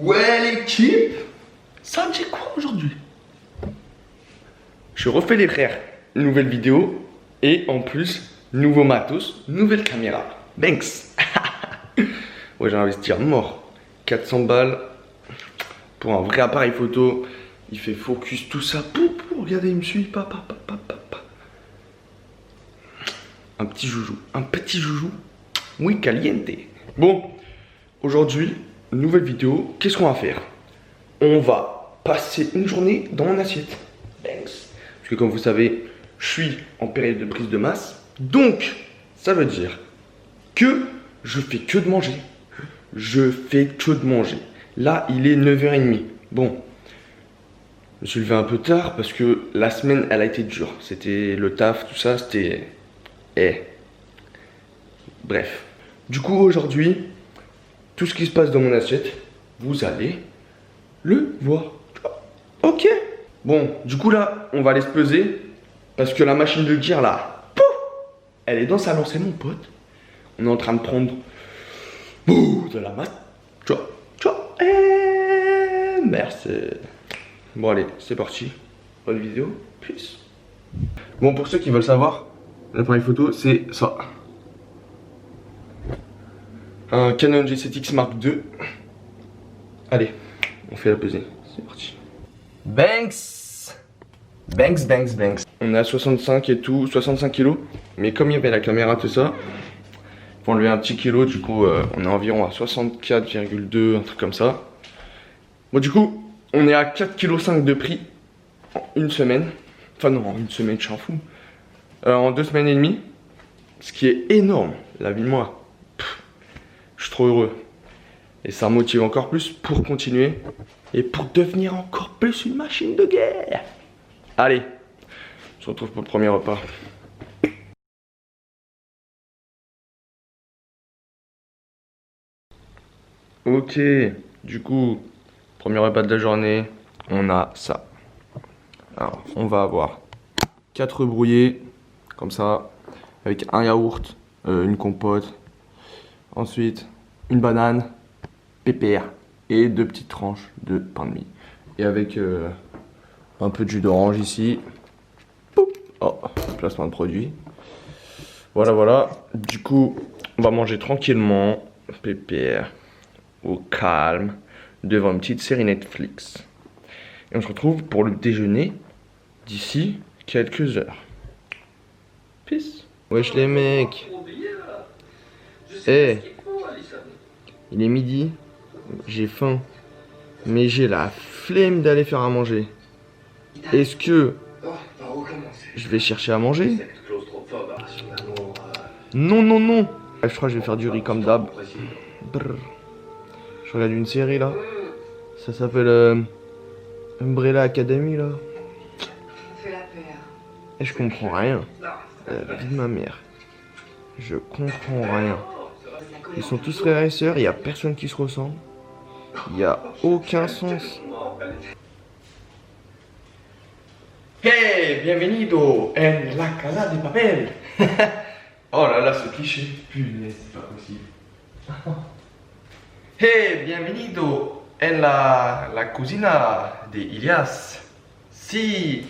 Ouais l'équipe, ça me dit quoi aujourd'hui? Je refais les frères, nouvelle vidéo et en plus, nouveau matos, nouvelle caméra. Banks. Ouais, j'ai investi à mort. 400 balles pour un vrai appareil photo. Il fait focus, tout ça. Regardez, il me suit. Un petit joujou. Un petit joujou. Oui, caliente. Bon, aujourd'hui, nouvelle vidéo. Qu'est-ce qu'on va faire? On va passer une journée dans mon assiette. Thanks. Parce que comme vous savez, je suis en période de prise de masse. Donc, ça veut dire que je fais que de manger. Je fais que de manger. Là, il est 9h30. Bon, je me suis levé un peu tard parce que la semaine, elle a été dure. C'était le taf, tout ça, c'était... Bref. Du coup, aujourd'hui, tout ce qui se passe dans mon assiette, vous allez le voir. Ok. Bon, du coup, là, on va aller se peser parce que la machine de tir, là, pouf, elle est dans sa lancée, mon pote. On est en train de prendre de la masse. Tu vois. Merci. Bon, allez, c'est parti. Bonne vidéo. Peace. Bon, pour ceux qui veulent savoir, l'appareil photo, c'est ça. Un Canon G7X Mark II. Allez, on fait la pesée. C'est parti. Banks. On est à 65 et tout, 65 kilos. Mais comme il y avait la caméra, tout ça, faut enlever un petit kilo. Du coup, on est environ à 64,2, un truc comme ça. Bon, du coup, on est à 4,5 kg de prix en une semaine. Enfin, non, en une semaine, je s'en fous. En 2 semaines et demie. Ce qui est énorme, la vie de moi. Je suis trop heureux. Et ça me motive encore plus pour continuer. Et pour devenir encore plus une machine de guerre. Allez, on se retrouve pour le premier repas. Ok, du coup, premier repas de la journée, on a ça. Alors, on va avoir 4 œufs brouillés, comme ça, avec un yaourt, une compote. Ensuite, une banane, pépère et 2 petites tranches de pain de mie. Et avec un peu de jus d'orange ici. Oh, placement de produit. Voilà. Du coup, on va manger tranquillement, pépère, au calme, devant une petite série Netflix. Et on se retrouve pour le déjeuner d'ici quelques heures. Peace. Wesh les mecs. Il est midi, j'ai faim, mais j'ai la flemme d'aller faire à manger. Est-ce que je vais chercher à manger? Non. Je crois que je vais faire du riz comme d'hab. Je regarde une série là. Ça s'appelle Umbrella Academy là. Et je comprends rien. La vie de ma mère. Je comprends rien. Ils sont tous frères et sœurs, il n'y a personne qui se ressemble. Il n'y a aucun sens. Hey, bienvenido en la casa de papel. Oh là là, ce cliché. Punaise, c'est pas possible. Hey, bienvenido en la cocina de Ilias. Si,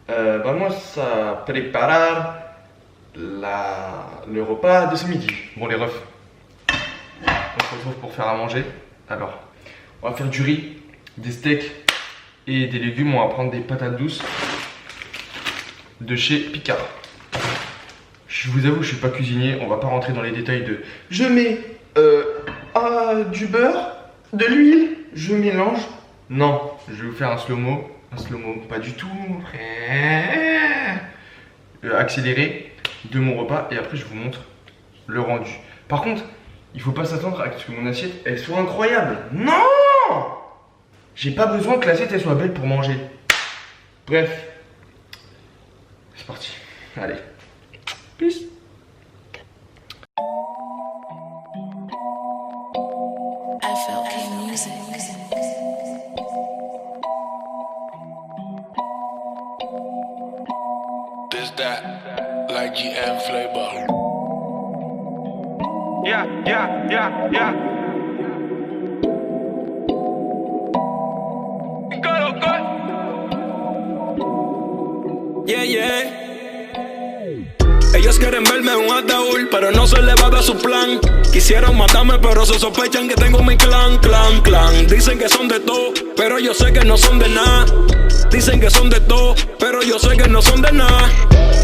vamos a preparar le repas de ce midi. Bon, les refs. On se retrouve pour faire à manger. Alors, on va faire du riz, des steaks et des légumes. On va prendre des patates douces de chez Picard. Je vous avoue, je suis pas cuisinier. On va pas rentrer dans les détails de je mets du beurre, de l'huile, je mélange. Non, je vais vous faire un slow-mo. Pas du tout. Accéléré de mon repas et après je vous montre le rendu. Par contre, il faut pas s'attendre à ce que mon assiette elle soit incroyable. Non! J'ai pas besoin que l'assiette elle soit belle pour manger. Bref. C'est parti. Allez. Peace. Like GM flavor. Yeah. Yeah, yeah. Ellos quieren verme en un ataúd, pero no se les va a dar su plan. Quisieron matarme, pero se sospechan que tengo mi clan, clan, clan. Dicen que son de todo, pero yo sé que no son de nada. Dicen que son de todo, pero yo sé que no son de nada.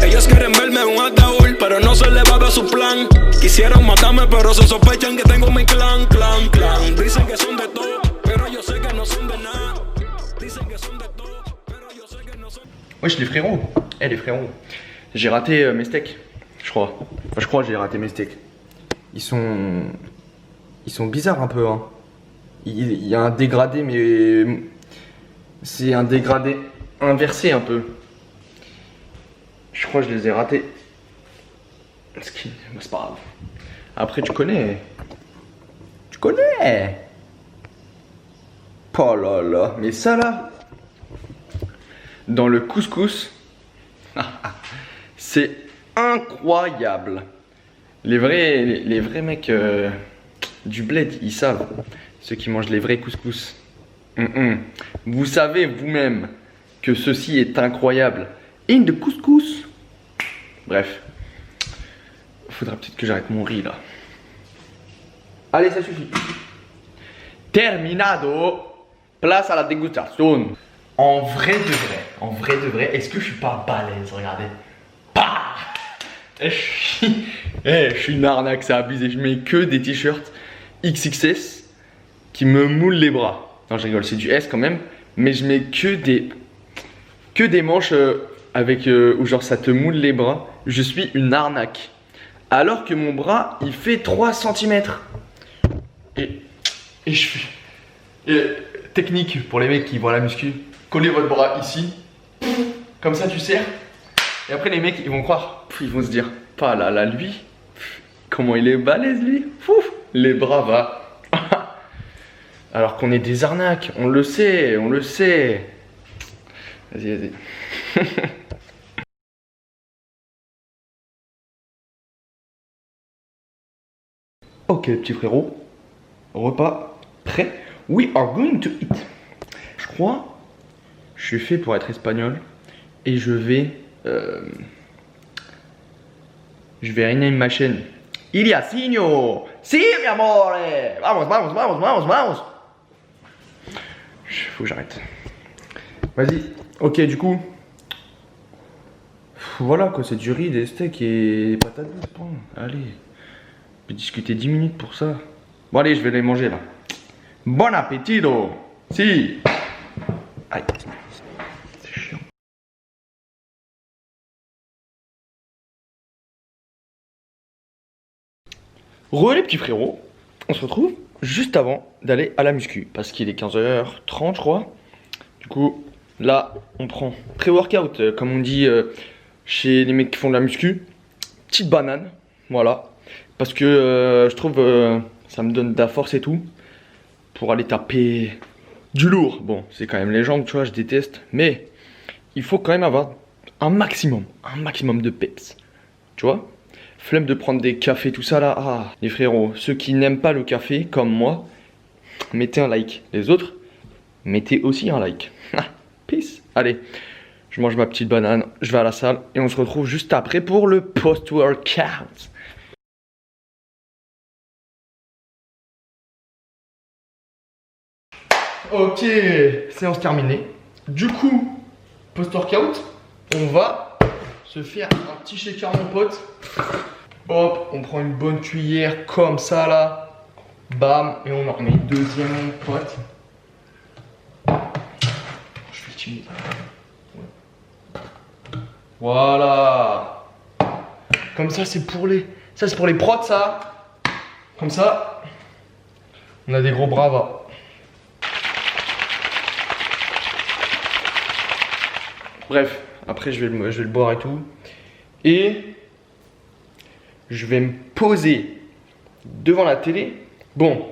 Ellos quieren verme en un ataúd, pero no se les va a dar su plan. Quisieron matarme, pero se sospechan que tengo mi clan, clan, clan. Dicen que son de todo, pero yo sé que no son de nada. Dicen que son de todo, pero yo sé que no son. Wesh les frérots, les frérots, j'ai raté mes steaks, je crois. Enfin je crois que j'ai raté mes steaks. Ils sont bizarres un peu hein. Il y a un dégradé mais c'est un dégradé inversé un peu. Je crois que je les ai ratés. C'est pas grave. Après tu connais. Tu connais. Oh là là, mais ça là. Dans le couscous, c'est incroyable. Les vrais mecs du bled, ils savent. Ceux qui mangent les vrais couscous. Vous savez vous-même que ceci est incroyable. In the couscous. Bref. Faudra peut-être que j'arrête mon riz là. Allez, ça suffit. Terminado. Place à la dégustation. En vrai de vrai, est-ce que je suis pas balèze? Regardez. Bah je suis une arnaque, c'est abusé. Je mets que des t-shirts XXS qui me moulent les bras. Non, je rigole, c'est du S quand même. Mais je mets que des manches avec où genre ça te moule les bras. Je suis une arnaque. Alors que mon bras, il fait 3 cm. Et je suis... technique pour les mecs qui voient la muscu. Collez votre bras ici, comme ça tu serres. Et après les mecs ils vont croire, ils vont se dire, pas là lui, comment il est balèze lui, fouf, les bras va. Alors qu'on est des arnaques, on le sait, on le sait. Vas-y, vas-y. Ok petit frérot, repas prêt. We are going to eat. Je crois, je suis fait pour être espagnol et je vais rename ma chaîne. Iliasinho, si mi amore, vamos, vamos, vamos, vamos, vamos. Faut que j'arrête. Vas-y. Ok, du coup, voilà quoi, c'est du riz, des steaks et patates douces. Allez, je vais discuter 10 minutes pour ça. Bon allez, je vais les manger là. Bon appétito. Si. Aïe. C'est chiant. Re les petits frérots, on se retrouve juste avant d'aller à la muscu parce qu'il est 15h30 je crois. Du coup là on prend pré-workout comme on dit chez les mecs qui font de la muscu. Petite banane, voilà. Parce que je trouve ça me donne de la force et tout pour aller taper du lourd. Bon, c'est quand même les jambes, tu vois, je déteste. Mais il faut quand même avoir un maximum de peps. Tu vois, flemme de prendre des cafés, tout ça là. Ah, les frérots, ceux qui n'aiment pas le café, comme moi, mettez un like. Les autres, mettez aussi un like. Peace. Allez, je mange ma petite banane, je vais à la salle et on se retrouve juste après pour le post-workout. Ok, séance terminée. Du coup, post-workout, on va se faire un petit shaker mon pote. Hop, on prend une bonne cuillère comme ça là. Bam, et on en remet une deuxième mon pote. Je suis timide. Voilà. Comme ça c'est pour les... Ça c'est pour les prods ça. Comme ça, on a des gros bras. Bref, après je vais le boire et tout. Et je vais me poser devant la télé. Bon,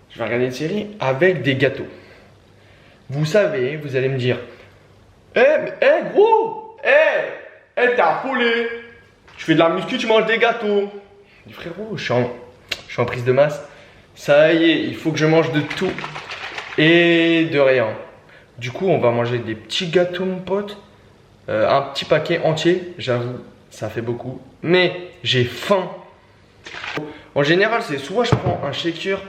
je vais regarder une série avec des gâteaux. Vous savez, vous allez me dire, gros, t'es affolé. Tu fais de la muscu, tu manges des gâteaux. Je dis frérot, je suis en prise de masse. Ça y est, il faut que je mange de tout et de rien. Du coup, on va manger des petits gâteaux, mon pote. Un petit paquet entier, j'avoue, ça fait beaucoup. Mais j'ai faim. En général, c'est soit je prends un shaker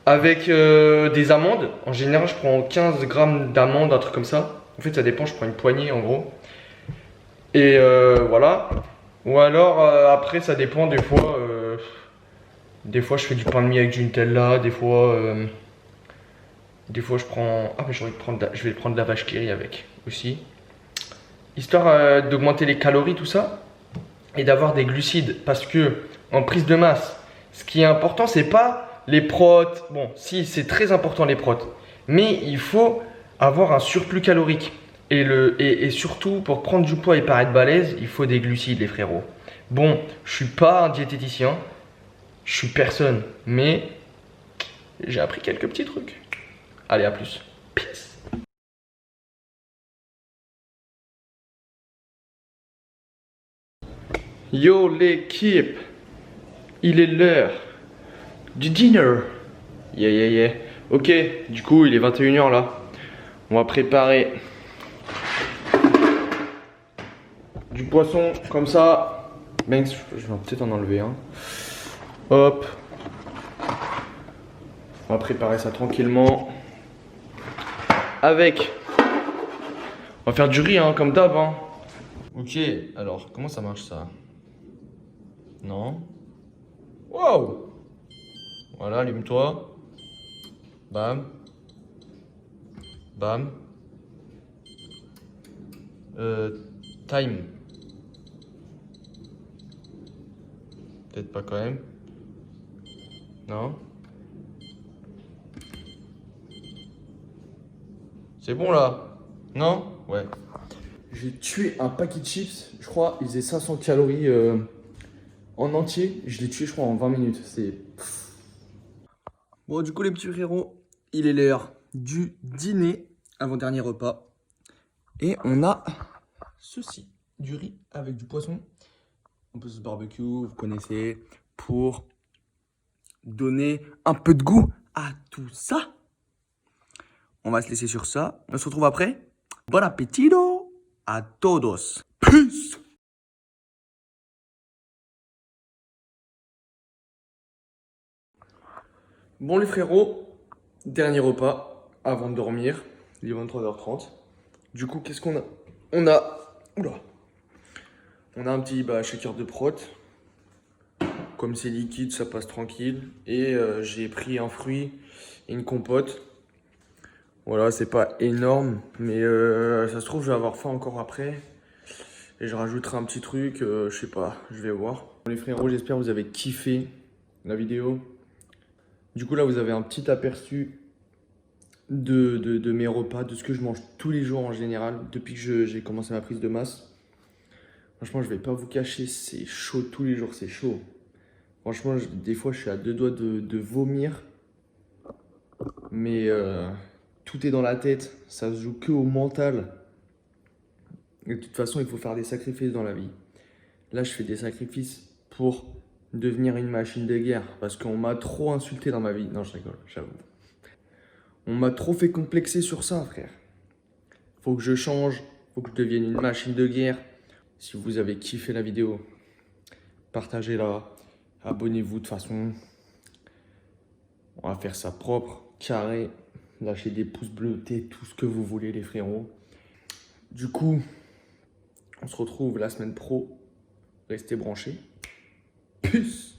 avec des amandes. En général, je prends 15 grammes d'amandes, un truc comme ça. En fait, ça dépend, je prends une poignée en gros. Et voilà. Ou alors, après, ça dépend. Des fois, je fais du pain de mie avec du Nutella. Des fois, je prends. Ah, mais je vais prendre de la vache qui rit avec aussi. Histoire d'augmenter les calories, tout ça. Et d'avoir des glucides. Parce que en prise de masse, ce qui est important, c'est pas les protes. Bon, si, c'est très important les protes. Mais il faut avoir un surplus calorique. Et surtout, pour prendre du poids et paraître balèze, il faut des glucides, les frérots. Bon, je suis pas un diététicien. Je suis personne. Mais j'ai appris quelques petits trucs. Allez, à plus. Peace. Yo l'équipe, il est l'heure du dinner. Yeah yeah yeah. Ok, du coup il est 21 h là. On va préparer du poisson comme ça. Banks, je vais peut-être en enlever un. Hop. On va préparer ça tranquillement. Avec. On va faire du riz hein, comme d'hab hein. Ok, alors comment ça marche ça? Non. Wow. Voilà, allume-toi. Bam. Bam. Time. Peut-être pas quand même. Non. C'est bon là? Non? Ouais. J'ai tué un paquet de chips. Je crois il faisait 500 calories. En entier, je l'ai tué je crois en 20 minutes, c'est... Bon du coup les petits frérots, il est l'heure du dîner, avant-dernier repas. Et on a ceci, du riz avec du poisson. Un peu ce barbecue, vous connaissez, pour donner un peu de goût à tout ça. On va se laisser sur ça, on se retrouve après. Bon appétito à todos. Peace. Bon les frérots, dernier repas avant de dormir, il est 23 h 30. Du coup, qu'est-ce qu'on a? On a un petit shaker de prot. Comme c'est liquide, ça passe tranquille. Et j'ai pris un fruit et une compote. Voilà, c'est pas énorme, mais ça se trouve, je vais avoir faim encore après. Et je rajouterai un petit truc, je sais pas, je vais voir. Bon, les frérots, j'espère que vous avez kiffé la vidéo. Du coup là vous avez un petit aperçu de mes repas, de ce que je mange tous les jours en général, depuis que j'ai commencé ma prise de masse. Franchement je vais pas vous cacher, c'est chaud tous les jours, c'est chaud. Franchement des fois je suis à deux doigts de vomir. Mais tout est dans la tête, ça se joue que au mental. Et de toute façon il faut faire des sacrifices dans la vie. Là je fais des sacrifices pour devenir une machine de guerre parce qu'on m'a trop insulté dans ma vie. Non, je rigole, j'avoue. On m'a trop fait complexer sur ça, frère. Faut que je change, faut que je devienne une machine de guerre. Si vous avez kiffé la vidéo, partagez-la, abonnez-vous de toute façon. On va faire ça propre, carré. Lâchez des pouces bleus, tout ce que vous voulez, les frérots. Du coup, on se retrouve la semaine pro. Restez branchés. Peace.